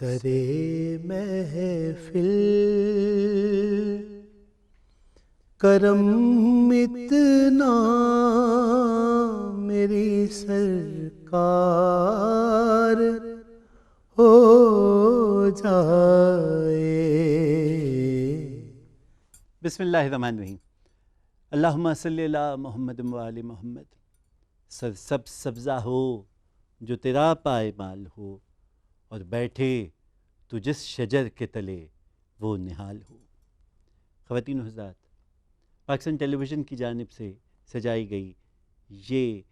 سرے محفل کرم اتنا میری سرکار ہو جائے۔ بسم اللہ الرحمن الرحیم۔ اللہم صلی علی محمد و آل محمد۔ سرسبز سبزہ ہو جو تیرا پائمال ہو، اور بیٹھے تو جس شجر کے تلے وہ نہال ہو۔ خواتین و حضرات، پاکستان ٹیلی ویژن کی جانب سے سجائی گئی یہ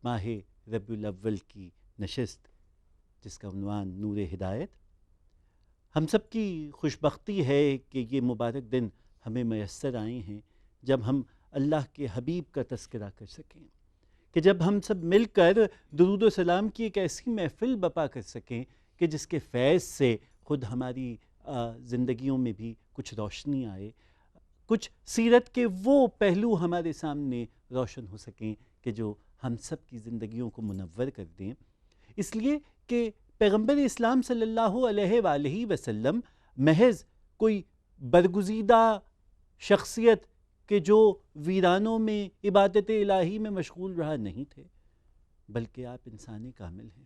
ماہ ربیع الاول کی نشست، جس کا عنوان نور ہدایت، ہم سب کی خوش بختی ہے کہ یہ مبارک دن ہمیں میسر آئے ہیں جب ہم اللہ کے حبیب کا تذکرہ کر سکیں، کہ جب ہم سب مل کر درود و سلام کی ایک ایسی محفل بپا کر سکیں کہ جس کے فیض سے خود ہماری زندگیوں میں بھی کچھ روشنی آئے، کچھ سیرت کے وہ پہلو ہمارے سامنے روشن ہو سکیں کہ جو ہم سب کی زندگیوں کو منور کر دیں۔ اس لیے کہ پیغمبر اسلام صلی اللہ علیہ وآلہ وسلم محض کوئی برگزیدہ شخصیت کہ جو ویرانوں میں عبادت الہی میں مشغول رہا نہیں تھے، بلکہ آپ انسان کامل ہیں۔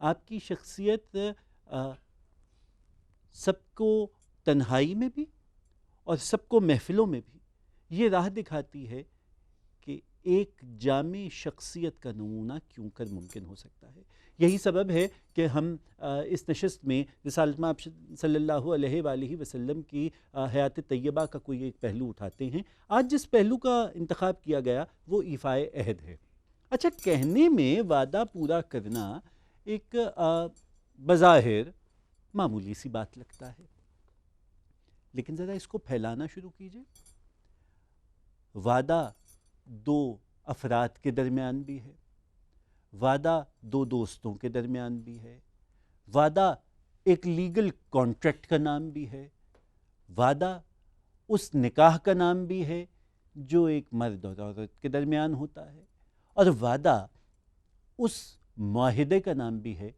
آپ کی شخصیت سب کو تنہائی میں بھی اور سب کو محفلوں میں بھی یہ راہ دکھاتی ہے کہ ایک جامع شخصیت کا نمونہ کیوں کر ممکن ہو سکتا ہے۔ یہی سبب ہے کہ ہم اس نشست میں رسالت مآب صلی اللہ علیہ وآلہ وسلم کی حیات طیبہ کا کوئی ایک پہلو اٹھاتے ہیں۔ آج جس پہلو کا انتخاب کیا گیا وہ ایفائے عہد ہے۔ اچھا، کہنے میں وعدہ پورا کرنا ایک بظاہر معمولی سی بات لگتا ہے، لیکن ذرا اس کو پھیلانا شروع کیجئے۔ وعدہ دو افراد کے درمیان بھی ہے، وعدہ دو دوستوں کے درمیان بھی ہے، وعدہ ایک لیگل کانٹریکٹ کا نام بھی ہے، وعدہ اس نکاح کا نام بھی ہے جو ایک مرد اور عورت کے درمیان ہوتا ہے، اور وعدہ اس معاہدے کا نام بھی ہے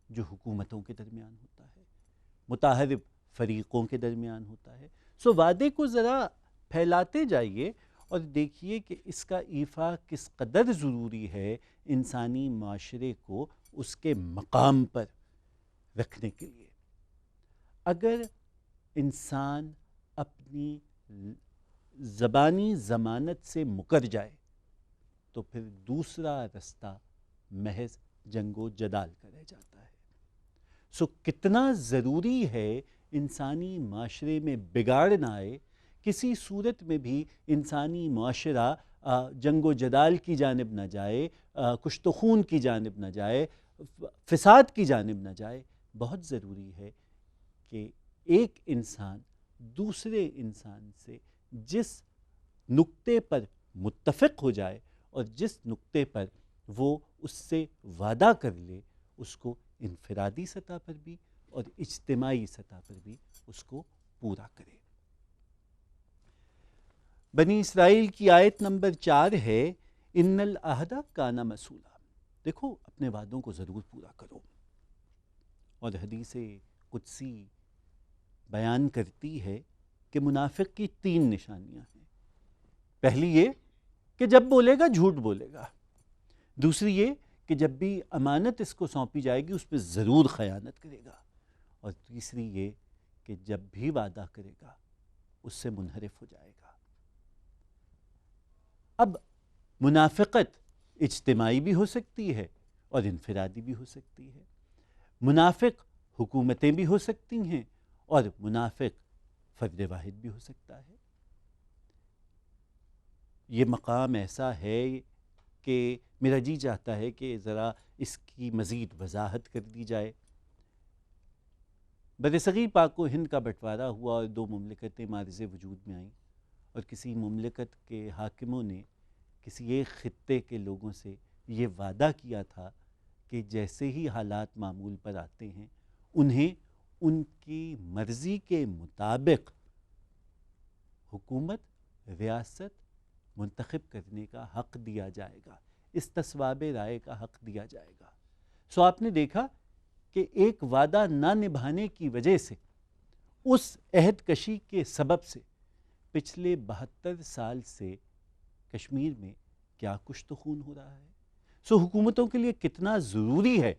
جو حکومتوں کے درمیان ہوتا ہے، متحارب فریقوں کے درمیان ہوتا ہے۔ سو وعدے کو ذرا پھیلاتے جائیے اور دیکھیے کہ اس کا ایفا کس قدر ضروری ہے انسانی معاشرے کو اس کے مقام پر رکھنے کے لیے۔ اگر انسان اپنی زبانی ضمانت سے مکر جائے تو پھر دوسرا رستہ محض جنگ و جدال کا رہ جاتا ہے۔ سو کتنا ضروری ہے انسانی معاشرے میں بگاڑ نہ آئے، کسی صورت میں بھی انسانی معاشرہ جنگ و جدال کی جانب نہ جائے، کشت و خون کی جانب نہ جائے، فساد کی جانب نہ جائے۔ بہت ضروری ہے کہ ایک انسان دوسرے انسان سے جس نقطے پر متفق ہو جائے اور جس نقطے پر وہ اس سے وعدہ کر لے، اس کو انفرادی سطح پر بھی اور اجتماعی سطح پر بھی اس کو پورا کرے۔ بنی اسرائیل کی آیت نمبر 4 ہے، ان العہد کان مسئولا۔ دیکھو، اپنے وعدوں کو ضرور پورا کرو۔ اور حدیث قدسی بیان کرتی ہے کہ منافق کی 3 نشانیاں ہیں۔ پہلی یہ کہ جب بولے گا جھوٹ بولے گا، دوسری یہ کہ جب بھی امانت اس کو سونپی جائے گی اس پہ ضرور خیانت کرے گا، اور تیسری یہ کہ جب بھی وعدہ کرے گا اس سے منحرف ہو جائے گا۔ اب منافقت اجتماعی بھی ہو سکتی ہے اور انفرادی بھی ہو سکتی ہے، منافق حکومتیں بھی ہو سکتی ہیں اور منافق فرد واحد بھی ہو سکتا ہے۔ یہ مقام ایسا ہے کہ میرا جی چاہتا ہے کہ ذرا اس کی مزید وضاحت کر دی جائے۔ برصغیر پاک و ہند کا بٹوارا ہوا اور 2 مملکتیں معرض وجود میں آئیں، اور کسی مملکت کے حاکموں نے کسی ایک خطے کے لوگوں سے یہ وعدہ کیا تھا کہ جیسے ہی حالات معمول پر آتے ہیں انہیں ان کی مرضی کے مطابق حکومت، ریاست منتخب کرنے کا حق دیا جائے گا، استصواب رائے کا حق دیا جائے گا۔ سو آپ نے دیکھا کہ ایک وعدہ نہ نبھانے کی وجہ سے، اس عہد کشی کے سبب سے پچھلے 72 سال سے کشمیر میں کیا کشت و خون ہو رہا ہے. سو حکومتوں کے لیے کتنا ضروری ہے،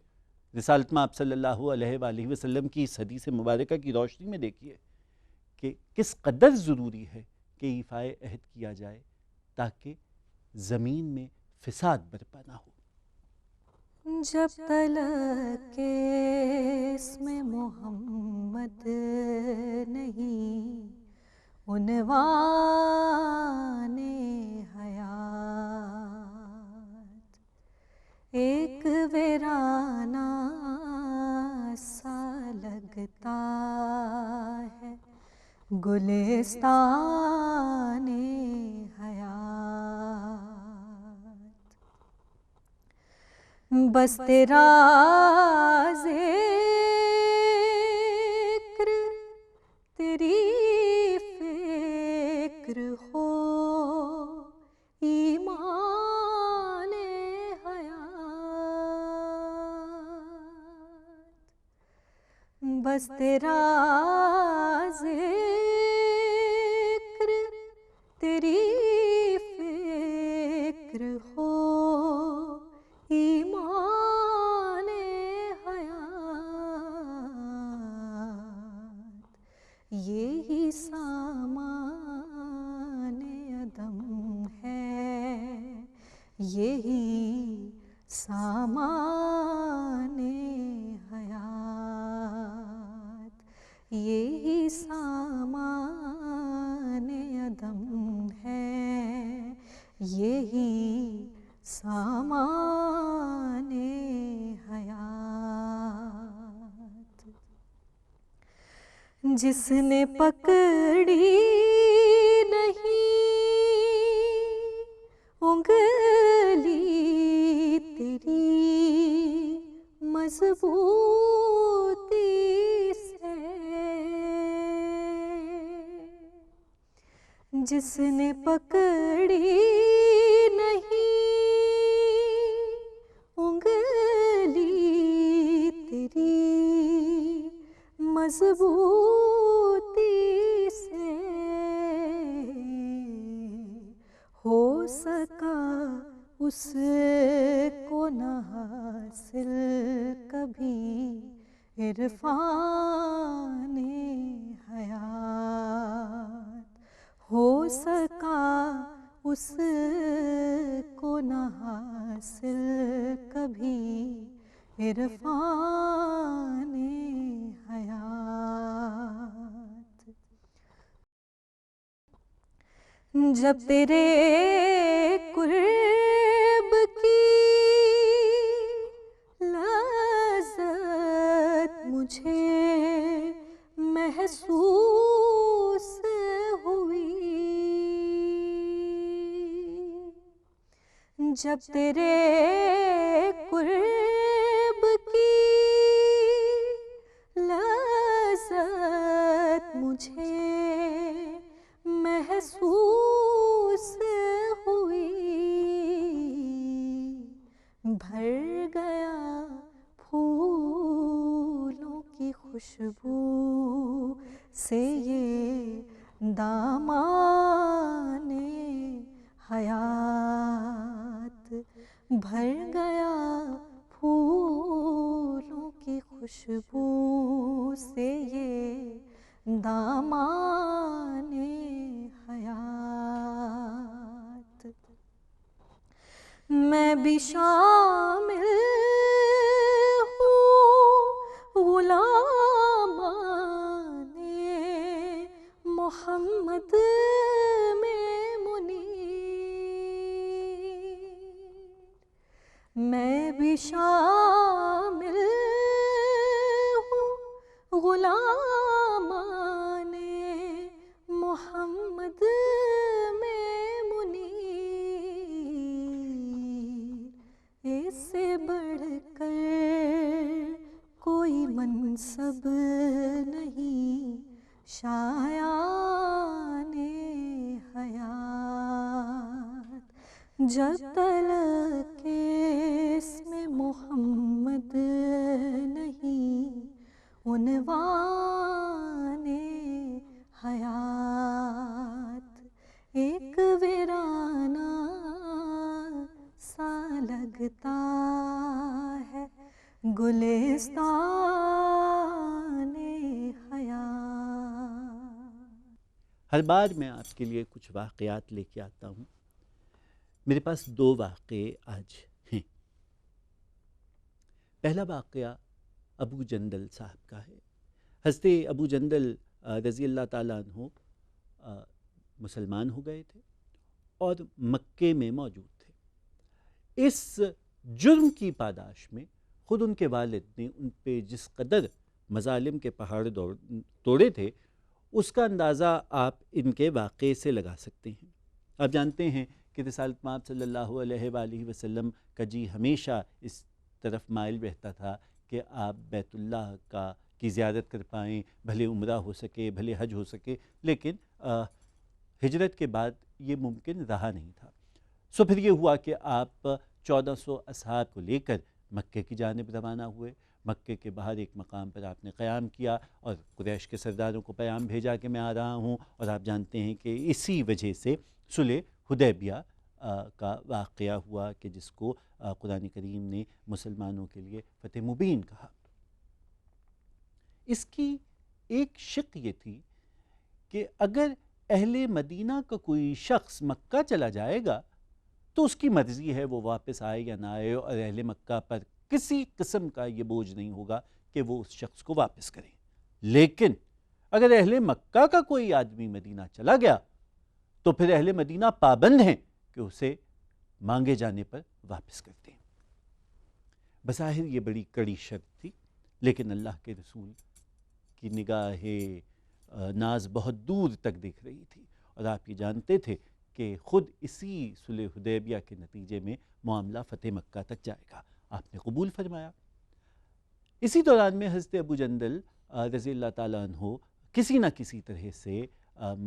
رسالت میں آپ صلی اللہ علیہ وآلہ وسلم کی اس حدیث مبارکہ کی روشنی میں دیکھیے کہ کس قدر ضروری ہے کہ ایفائے عہد کیا جائے تاکہ زمین میں فساد برپا نہ ہو. جب تلک کے اسم محمد نہیں عنوان حیات، ایک ویرانہ سا لگتا ہے گلستان حیات. بس تیرا ذکر تیری فکر ہو ایمان حیات. بس تیرا ذکر تیری فکر ہو ایمان حیات، یہی سامان عدم ہے، یہی سامان حیات، یہی سامان عدم ہے، یہی سامان حیات. جس نے پکڑی نہیں انگلی تیری مضبوطی سے، جس نے پکڑی نہیں انگلی تیری مضبوطی سے، ہو سکا اس کو نہ حاصل کبھی عرفان حیات، ہو سکا اس کو نہ حاصل کبھی عرفان حیات. جب تیرے قرب کی لذت مجھے محسوس ہوئی، جب تیرے قرب کی لذت مجھے محسوس ہوئی، بھر گیا پھولوں کی خوشبو سے یہ دامان حیات، بھر گیا پھولوں کی خوشبو سے یہ دامان حیات. میں بھی شامل ہوں غلامان محمد میں منیر، میں بھی شامل ہوں غلامان محمد میں منیر. اس سے بڑھ کر کوئی منصب نہیں شایان حیات، جب تلک اسم محمد نہیں عنوان حیات ایک ویرانہ سا لگتا ہے گلستان حیات۔ ہر بار میں آپ کے لیے کچھ واقعات لے کے آتا ہوں. میرے پاس 2 واقعے آج ہیں. پہلا واقعہ ابو جندل صاحب کا ہے. حضرت ابو جندل رضی اللہ تعالیٰ عنہ مسلمان ہو گئے تھے اور مکے میں موجود تھے. اس جرم کی پاداش میں خود ان کے والد نے ان پہ جس قدر مظالم کے پہاڑ توڑے تھے اس کا اندازہ آپ ان کے واقعے سے لگا سکتے ہیں. آپ جانتے ہیں کہ رسالت مآب صلی اللہ علیہ وآلہ وسلم کا جی ہمیشہ اس طرف مائل رہتا تھا کہ آپ بیت اللہ کی زیارت کر پائیں، بھلے عمرہ ہو سکے بھلے حج ہو سکے، لیکن ہجرت کے بعد یہ ممکن رہا نہیں تھا. سو پھر یہ ہوا کہ آپ 1400 اصحاب کو لے کر مکے کی جانب روانہ ہوئے. مکے کے باہر ایک مقام پر آپ نے قیام کیا اور قریش کے سرداروں کو پیام بھیجا کہ میں آ رہا ہوں. اور آپ جانتے ہیں کہ اسی وجہ سے صلح حدیبیہ کا واقعہ ہوا کہ جس کو قرآن کریم نے مسلمانوں کے لیے فتح مبین کہا. اس کی ایک شق یہ تھی کہ اگر اہل مدینہ کا کوئی شخص مکہ چلا جائے گا تو اس کی مرضی ہے وہ واپس آئے یا نہ آئے، اور اہل مکہ پر کسی قسم کا یہ بوجھ نہیں ہوگا کہ وہ اس شخص کو واپس کریں. لیکن اگر اہل مکہ کا کوئی آدمی مدینہ چلا گیا تو پھر اہل مدینہ پابند ہیں کہ اسے مانگے جانے پر واپس کرتے ہیں. بظاہر یہ بڑی کڑی شرط تھی، لیکن اللہ کے رسول کی نگاہ ناز بہت دور تک دیکھ رہی تھی، اور آپ یہ جانتے تھے کہ خود اسی صلح حدیبیہ کے نتیجے میں معاملہ فتح مکہ تک جائے گا. آپ نے قبول فرمایا. اسی دوران میں حضرت ابو جندل رضی اللہ تعالیٰ عنہ کسی نہ کسی طرح سے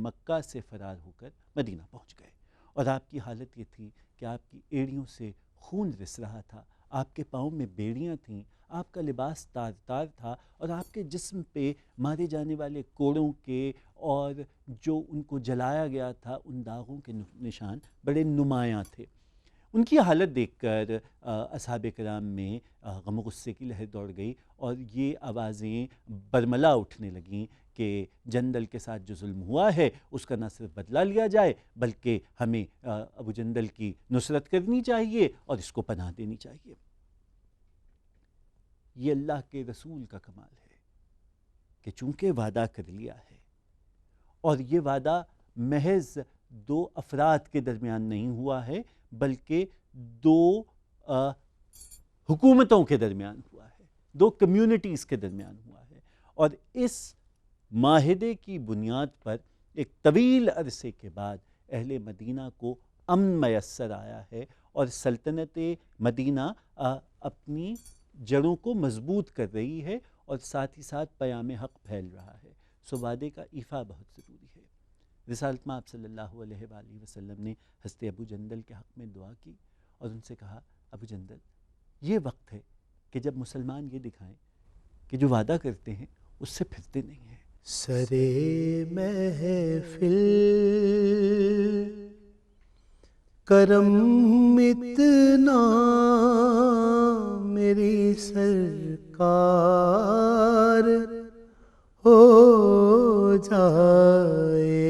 مکہ سے فرار ہو کر مدینہ پہنچ گئے، اور آپ کی حالت یہ تھی کہ آپ کی ایڑیوں سے خون رس رہا تھا، آپ کے پاؤں میں بیڑیاں تھیں، آپ کا لباس تار تار تھا، اور آپ کے جسم پہ مارے جانے والے کوڑوں کے اور جو ان کو جلایا گیا تھا ان داغوں کے نشان بڑے نمایاں تھے. ان کی حالت دیکھ کر اصحاب کرام میں غم و غصے کی لہر دوڑ گئی، اور یہ آوازیں برملا اٹھنے لگیں کہ جندل کے ساتھ جو ظلم ہوا ہے اس کا نہ صرف بدلہ لیا جائے بلکہ ہمیں ابو جندل کی نصرت کرنی چاہیے اور اس کو پناہ دینی چاہیے. یہ اللہ کے رسول کا کمال ہے کہ چونکہ وعدہ کر لیا ہے، اور یہ وعدہ محض 2 افراد کے درمیان نہیں ہوا ہے بلکہ 2 حکومتوں کے درمیان ہوا ہے، 2 کمیونٹیز کے درمیان ہوا ہے. اور اس معاہدے کی بنیاد پر ایک طویل عرصے کے بعد اہل مدینہ کو امن میسر آیا ہے، اور سلطنت مدینہ اپنی جڑوں کو مضبوط کر رہی ہے، اور ساتھ ہی ساتھ پیام حق پھیل رہا ہے. سو وعدے کا ایفا بہت ضروری ہے. رسالت مآب صلی اللہ علیہ وآلہ وسلم نے حضرت ابو جندل کے حق میں دعا کی اور ان سے کہا، ابو جندل یہ وقت ہے کہ جب مسلمان یہ دکھائیں کہ جو وعدہ کرتے ہیں اس سے پھرتے نہیں ہیں. سرے محفل کرم اتنا میری سرکار ہو جائے،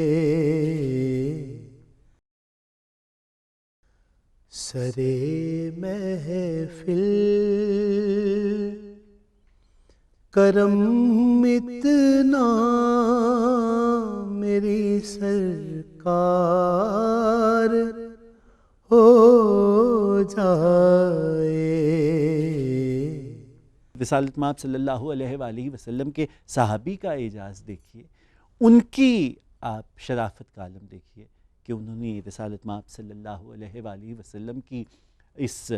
سرے محفل کرم اتنا میری سرکار ہو جائے. رسالت مآب صلی اللہ علیہ وآلہ وسلم کے صحابی کا اعجاز دیکھیے، ان کی آپ شرافت کا عالم دیکھیے کہ انہوں نے رسالت مآب صلی اللہ علیہ وآلہ وسلم کی اس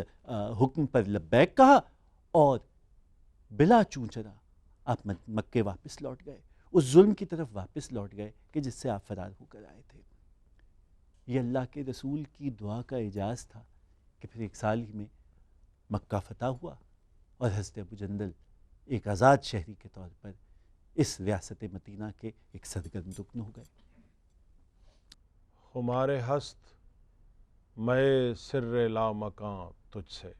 حکم پر لبیک کہا اور بلا چونچرا آپ مکے واپس لوٹ گئے، اس ظلم کی طرف واپس لوٹ گئے کہ جس سے آپ فرار ہو کر آئے تھے. یہ اللہ کے رسول کی دعا کا اعجاز تھا کہ پھر 1 سال ہی میں مکہ فتح ہوا اور حضرت ابو جندل ایک آزاد شہری کے طور پر اس ریاست مدینہ کے ایک سرگرم رکن ہو گئے۔ خمار ہست میں سر لا مکاں تجھ سے،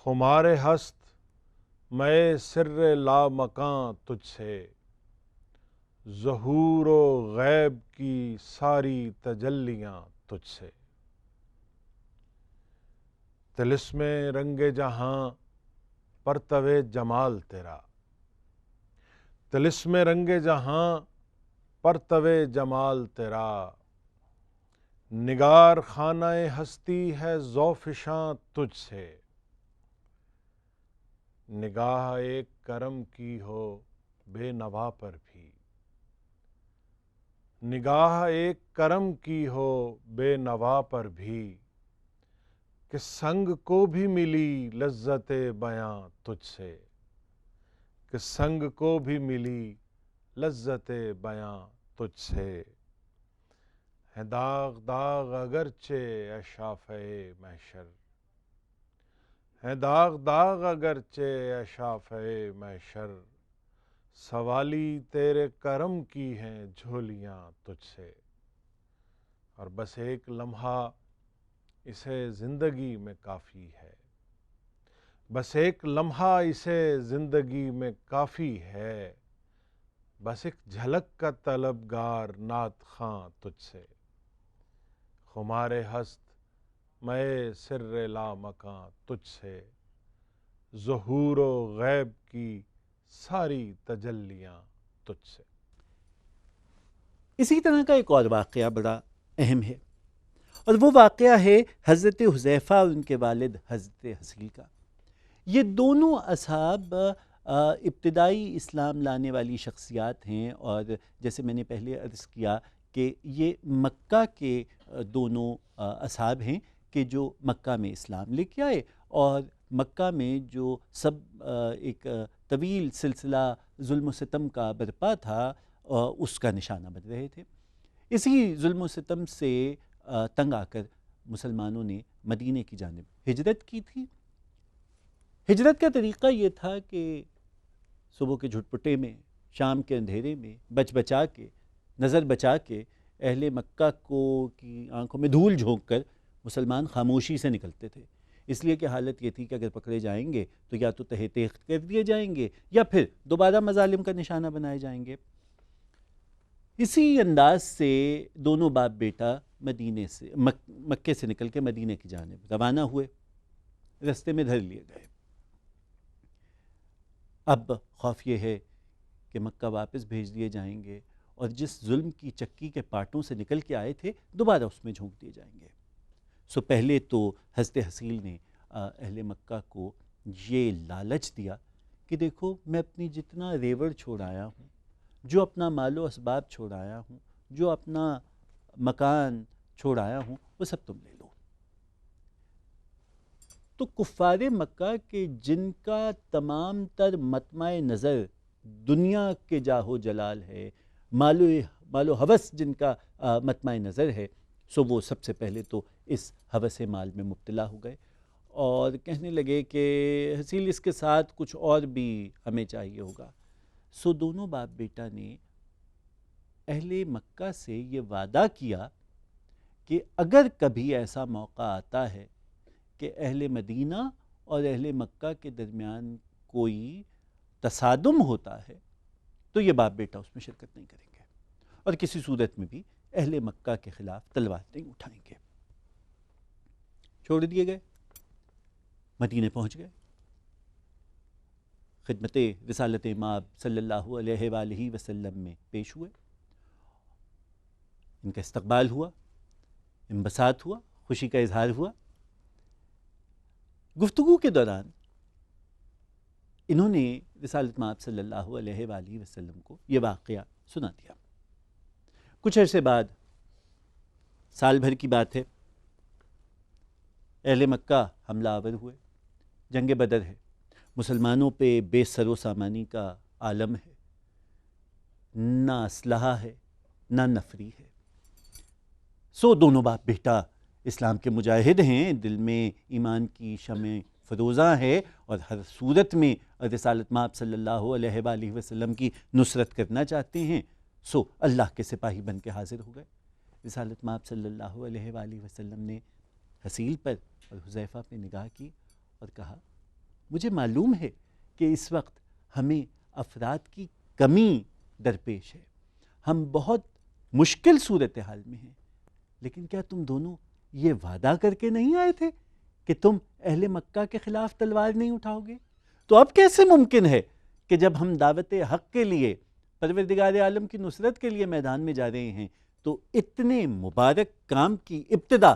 خمار ہست میں سر لا مکاں تجھ سے، ظہور و غیب کی ساری تجلیاں تجھ سے، طلسم رنگ جہاں پرتو جمال تیرا، طلسم رنگ جہاں پرتو جمال تیرا، نگار خانہ ہستی ہے ذوفشاں تجھ سے، نگاہ ایک کرم کی ہو بے نوا پر بھی، نگاہ ایک کرم کی ہو بے نوا پر بھی، کہ سنگ کو بھی ملی لذت بیاں تجھ سے، کہ سنگ کو بھی ملی لذت بیاں تجھ سے، ہے داغ داغ اگرچہ اے شافعِ محشر، ہے داغ داغ اگرچہ اے شافعِ محشر، سوالی تیرے کرم کی ہیں جھولیاں تجھ سے، اور بس ایک لمحہ اسے زندگی میں کافی ہے، بس ایک لمحہ اسے زندگی میں کافی ہے، بس ایک جھلک کا طلبگار نعت خواں تجھ سے، خمار ہست میں سر لا مکاں تجھ سے، ظہور و غیب کی ساری تجلیاں تجھ سے۔ اسی طرح کا ایک اور واقعہ بڑا اہم ہے، اور وہ واقعہ ہے حضرت حذیفہ اور ان کے والد حضرت حصیل کا۔ یہ دونوں اصحاب ابتدائی اسلام لانے والی شخصیات ہیں، اور جیسے میں نے پہلے عرض کیا کہ یہ مکہ کے دونوں اصحاب ہیں کہ جو مکہ میں اسلام لے کے آئے، اور مکہ میں جو سب ایک طویل سلسلہ ظلم و ستم کا برپا تھا اس کا نشانہ بن رہے تھے۔ اسی ظلم و ستم سے تنگ آ کر مسلمانوں نے مدینے کی جانب ہجرت کی تھی۔ ہجرت کا طریقہ یہ تھا کہ صبح کے جھٹپٹے میں، شام کے اندھیرے میں بچ بچا کے، نظر بچا کے، اہل مکہ کی آنکھوں میں دھول جھونک کر مسلمان خاموشی سے نکلتے تھے، اس لیے کہ حالت یہ تھی کہ اگر پکڑے جائیں گے تو یا تو تہہ تیخت کر دیے جائیں گے یا پھر دوبارہ مظالم کا نشانہ بنائے جائیں گے۔ اسی انداز سے دونوں باپ بیٹا مدینے سے مکے سے نکل کے مدینے کی جانب روانہ ہوئے، رستے میں دھر لیے گئے۔ اب خوف یہ ہے کہ مکہ واپس بھیج دیے جائیں گے، اور جس ظلم کی چکی کے پاٹوں سے نکل کے آئے تھے دوبارہ اس میں جھونک دیے جائیں گے۔ سو پہلے تو حضرت حصیل نے اہل مکہ کو یہ لالچ دیا کہ دیکھو میں اپنی جتنا ریوڑ چھوڑ آیا ہوں، جو اپنا مال و اسباب چھوڑ آیا ہوں، جو اپنا مکان چھوڑ آیا ہوں، وہ سب تم لے لو۔ تو کفار مکہ کے جن کا تمام تر مطمع نظر دنیا کے جاہ و جلال ہے، مال و ہوس جن کا مطمع نظر ہے، سو وہ سب سے پہلے تو اس ہوس مال میں مبتلا ہو گئے، اور کہنے لگے کہ حصیل اس کے ساتھ کچھ اور بھی ہمیں چاہیے ہوگا۔ سو دونوں باپ بیٹا نے اہل مکہ سے یہ وعدہ کیا کہ اگر کبھی ایسا موقع آتا ہے کہ اہل مدینہ اور اہل مکہ کے درمیان کوئی تصادم ہوتا ہے تو یہ باپ بیٹا اس میں شرکت نہیں کریں گے، اور کسی صورت میں بھی اہل مکہ کے خلاف تلوار نہیں اٹھائیں گے۔ چھوڑ دیے گئے، مدینے پہنچ گئے، خدمت رسالت مآب صلی اللہ علیہ وآلہ وسلم میں پیش ہوئے، ان کا استقبال ہوا، انبساط ہوا، خوشی کا اظہار ہوا۔ گفتگو کے دوران انہوں نے رسالت مآب صلی اللہ علیہ وآلہ وسلم کو یہ واقعہ سنا دیا۔ کچھ عرصے بعد، سال بھر کی بات ہے، اہل مکہ حملہ آور ہوئے، جنگ بدر ہے، مسلمانوں پہ بے سر و سامانی کا عالم ہے، نہ اسلحہ ہے نہ نفری ہے۔ سو دونوں باپ بیٹا اسلام کے مجاہد ہیں، دل میں ایمان کی شمع فروزاں ہے اور ہر صورت میں رسالت مآب صلی اللہ علیہ وآلہ وسلم کی نصرت کرنا چاہتے ہیں، سو اللہ کے سپاہی بن کے حاضر ہو گئے۔ رسالت مآب صلی اللہ علیہ وآلہ وسلم نے حصیل پر اور حذیفہ پہ نگاہ کی اور کہا مجھے معلوم ہے کہ اس وقت ہمیں افراد کی کمی درپیش ہے، ہم بہت مشکل صورتحال میں ہیں، لیکن کیا تم دونوں یہ وعدہ کر کے نہیں آئے تھے کہ تم اہل مکہ کے خلاف تلوار نہیں اٹھاؤ گے؟ تو اب کیسے ممکن ہے کہ جب ہم دعوت حق کے لیے، پروردگار عالم کی نصرت کے لیے میدان میں جا رہے ہیں تو اتنے مبارک کام کی ابتدا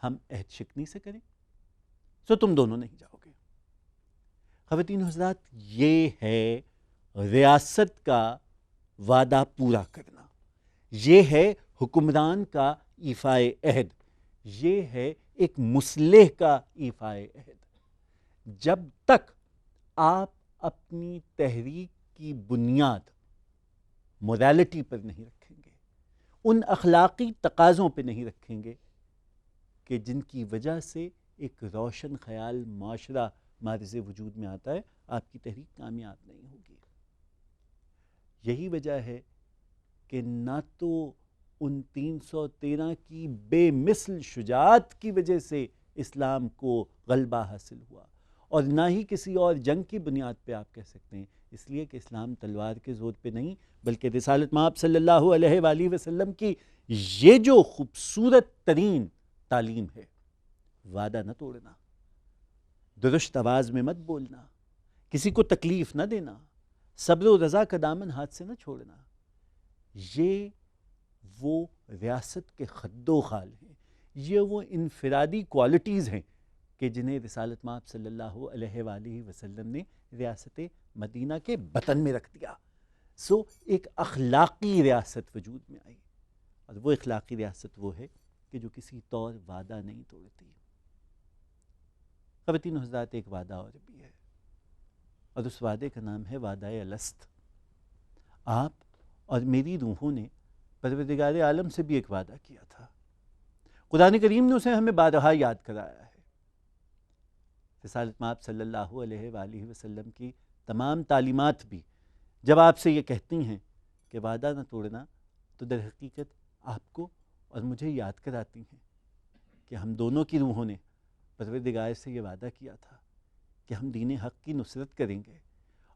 ہم عہد شکنی سے کریں؟ سو تم دونوں نہیں جاؤ گے۔ خواتین و حضرات، یہ ہے ریاست کا وعدہ پورا کرنا، یہ ہے حکمران کا ایفائے عہد، یہ ہے ایک مصلح کا ایفائے عہد۔ جب تک آپ اپنی تحریک کی بنیاد موریلٹی پر نہیں رکھیں گے، ان اخلاقی تقاضوں پہ نہیں رکھیں گے کہ جن کی وجہ سے ایک روشن خیال معاشرہ معرض وجود میں آتا ہے، آپ کی تحریک کامیاب نہیں ہوگی۔ یہی وجہ ہے کہ نہ تو ان 313 کی بے مثل شجاعت کی وجہ سے اسلام کو غلبہ حاصل ہوا، اور نہ ہی کسی اور جنگ کی بنیاد پہ آپ کہہ سکتے ہیں، اس لیے کہ اسلام تلوار کے زور پہ نہیں بلکہ رسالت مآب صلی اللہ علیہ وآلہ وسلم کی یہ جو خوبصورت ترین تعلیم ہے، وعدہ نہ توڑنا، درست آواز میں مت بولنا، کسی کو تکلیف نہ دینا، صبر و رضا کا دامن ہاتھ سے نہ چھوڑنا، یہ وہ ریاست کے خد و خال ہیں، یہ وہ انفرادی کوالٹیز ہیں کہ جنہیں رسالت مآب صلی اللہ علیہ وآلہ وسلم نے ریاست مدینہ کے بطن میں رکھ دیا۔ سو ایک اخلاقی ریاست وجود میں آئی، اور وہ اخلاقی ریاست وہ ہے کہ جو کسی طور وعدہ نہیں توڑتی۔ خواتین و حضرات، ایک وعدہ اور بھی ہے، اور اس وعدے کا نام ہے وعدہ الست۔ آپ اور میری روحوں نے پروردگار عالم سے بھی ایک وعدہ کیا تھا، قرآن کریم نے اسے ہمیں بارہا یاد کرایا ہے۔ رسالت مآب صلی اللہ علیہ وآلہ وسلم کی تمام تعلیمات بھی جب آپ سے یہ کہتی ہیں کہ وعدہ نہ توڑنا، تو در حقیقت آپ کو اور مجھے یاد کراتی ہیں کہ ہم دونوں کی روحوں نے پروردگار سے یہ وعدہ کیا تھا کہ ہم دین حق کی نصرت کریں گے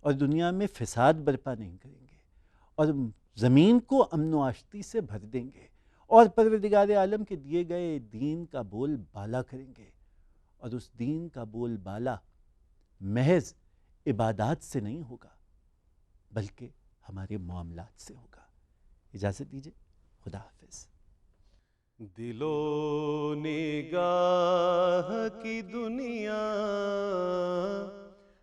اور دنیا میں فساد برپا نہیں کریں گے، اور زمین کو امن و آشتی سے بھر دیں گے، اور پروردگار عالم کے دیے گئے دین کا بول بالا کریں گے، اور اس دین کا بول بالا محض عبادات سے نہیں ہوگا بلکہ ہمارے معاملات سے ہوگا۔ اجازت دیجیے، خدا حافظ۔ دل و نگاہ کی دنیا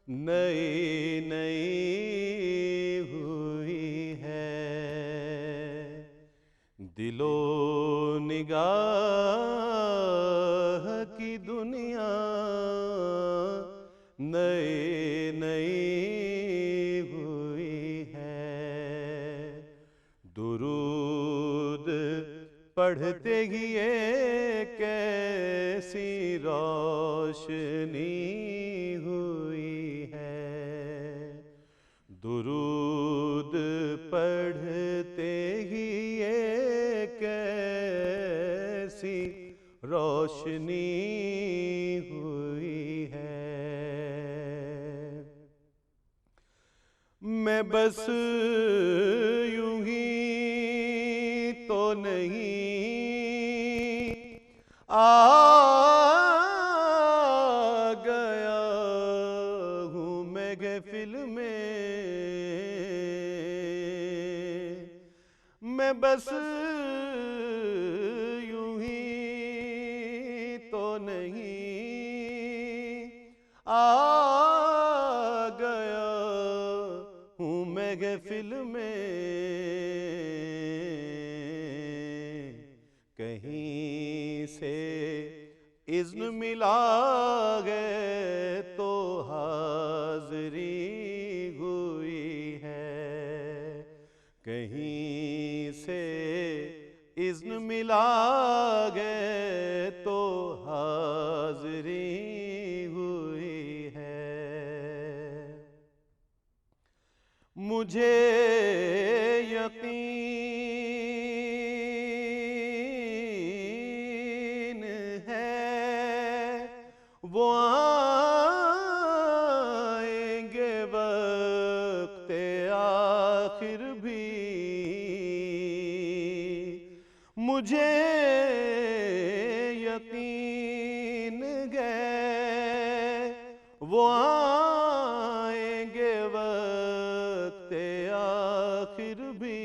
نئی نئی ہوئی ہے، دل و نگاہ کی دنیا نئی نئی ہوئی ہے، درود پڑھتے ہی ایک ایسی روشنی ہوئی ہے، درود پڑھتے ہی ایک ایسی روشنی ہوئی ہے، میں بس یوں ہی تو نہیں آ گیا ہوں محفل میں بس یوں ہی تو نہیں آ گیا ہوں محفل میں، کہیں سے اذن ملا گئے تو حاضری ہوئی ہے، کہیں سے اذن ملا گئے تو حاضری مجھے یقین ہے وہ آئیں گے وقت آخر بھی، مجھے یقین ہے وہ آئیں گے وقت آخر بھی،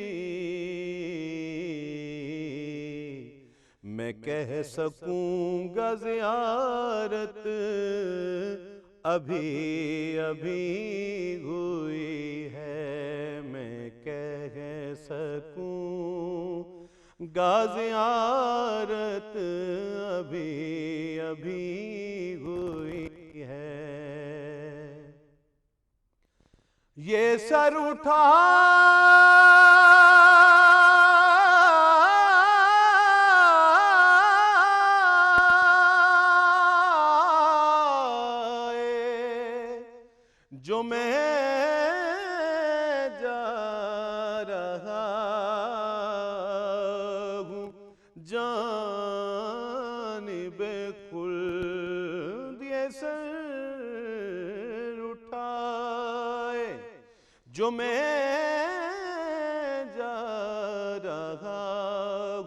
میں کہہ سکوں گا زیارت ابھی ابھی ہوئی ہے، میں کہہ سکوں گا زیارت ابھی ابھی ہوئی ہے۔ یہ سر اٹھائے جو میں جا رہا ہوں جانب خلد، یہ سر اٹھائے جو میں جا رہا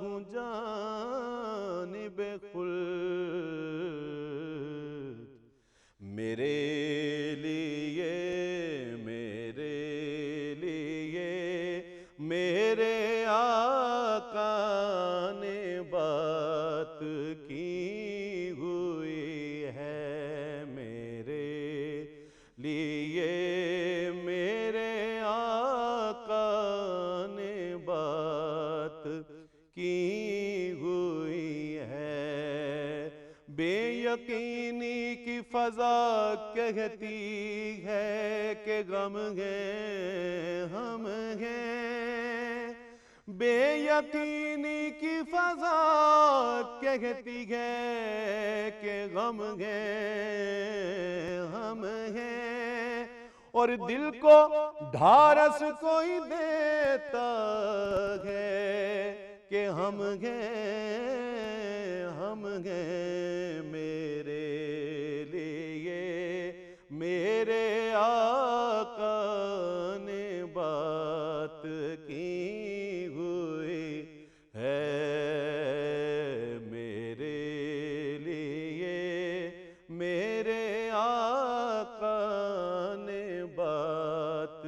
ہوں جانب خلد، میرے لیے میرے آقا نے بات کی ہوئی ہے، میرے لیے میرے آقا نے بات کی ہوئی ہے۔ بے یقینی کی فضا کہتی ہے کہ غم ہے ہم ہیں، بے یقینی کی فضا کہتی ہے کہ غم ہے ہم ہیں، اور دل کو ڈھارس کوئی دیتا ہے کہ ہم ہیں میرے لیے میرے آقا نے بات کی ہوئی ہے، میرے لیے میرے آقا نے بات